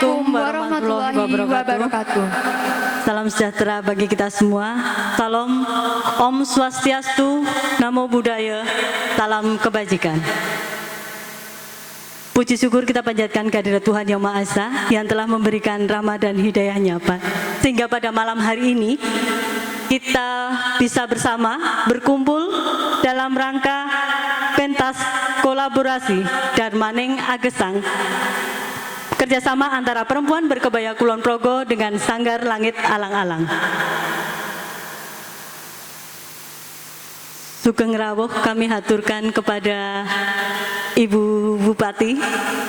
Assalamualaikum warahmatullahi wabarakatuh. Salam sejahtera bagi kita semua. Salam Om Swastiastu, Namo Buddhaya, salam kebajikan. Puji syukur kita panjatkan kehadirat Tuhan Yang Maha Esa yang telah memberikan rahmat dan hidayahnya, Pak. Sehingga pada malam hari ini kita bisa bersama berkumpul dalam rangka pentas kolaborasi Darmaning Agesang, kerjasama antara perempuan berkebaya Kulon Progo dengan Sanggar Langit Alang-Alang. Sugeng rawuh kami haturkan kepada Ibu Bupati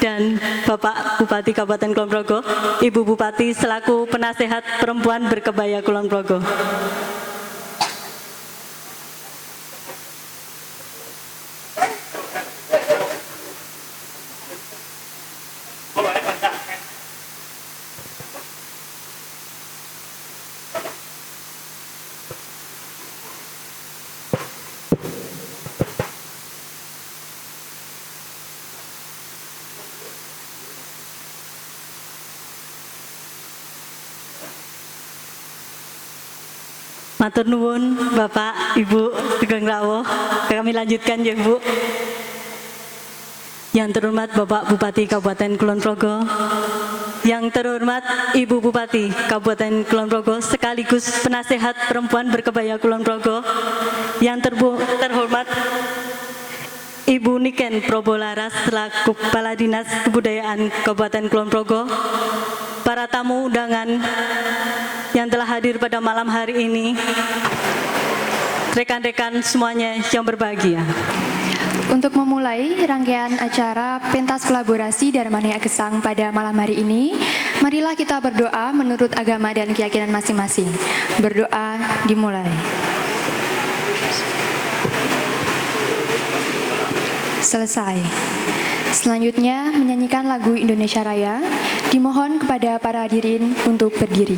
dan Bapak Bupati Kabupaten Kulon Progo, Ibu Bupati selaku penasehat perempuan berkebaya Kulon Progo. Matur nuwun Bapak, Ibu, sugeng rawuh. Kami lanjutkan ya Bu. Yang terhormat Bapak Bupati Kabupaten Kulon Progo, yang terhormat Ibu Bupati Kabupaten Kulon Progo sekaligus penasehat perempuan berkebaya Kulon Progo, yang terhormat Ibu Niken Probolaras selaku Kepala Dinas Kebudayaan Kabupaten Kulon Progo, para tamu undangan yang telah hadir pada malam hari ini, rekan-rekan semuanya yang berbahagia. Untuk memulai rangkaian acara pentas kolaborasi Darmaning Agesang pada malam hari ini, marilah kita berdoa menurut agama dan keyakinan masing-masing. Berdoa dimulai. Selesai. Selanjutnya menyanyikan lagu Indonesia Raya. Dimohon kepada para hadirin untuk berdiri.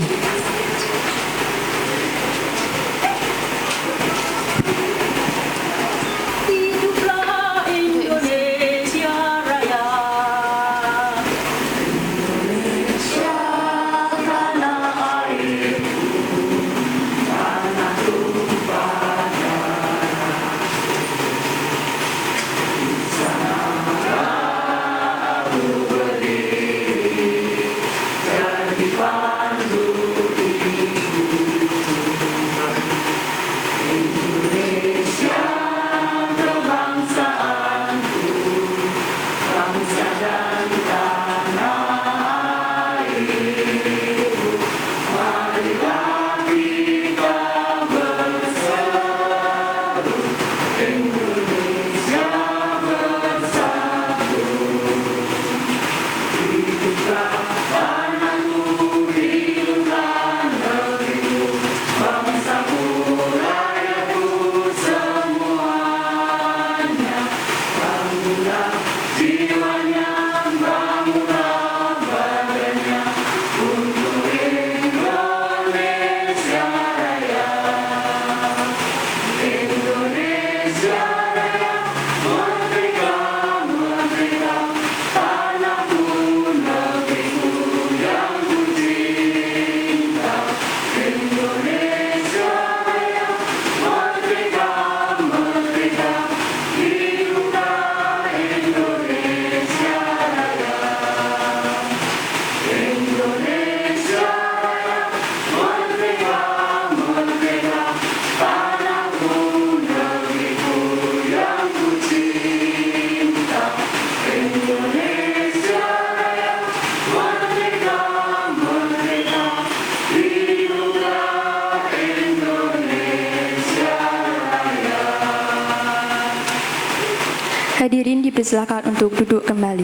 Hadirin dipersilakan untuk duduk kembali.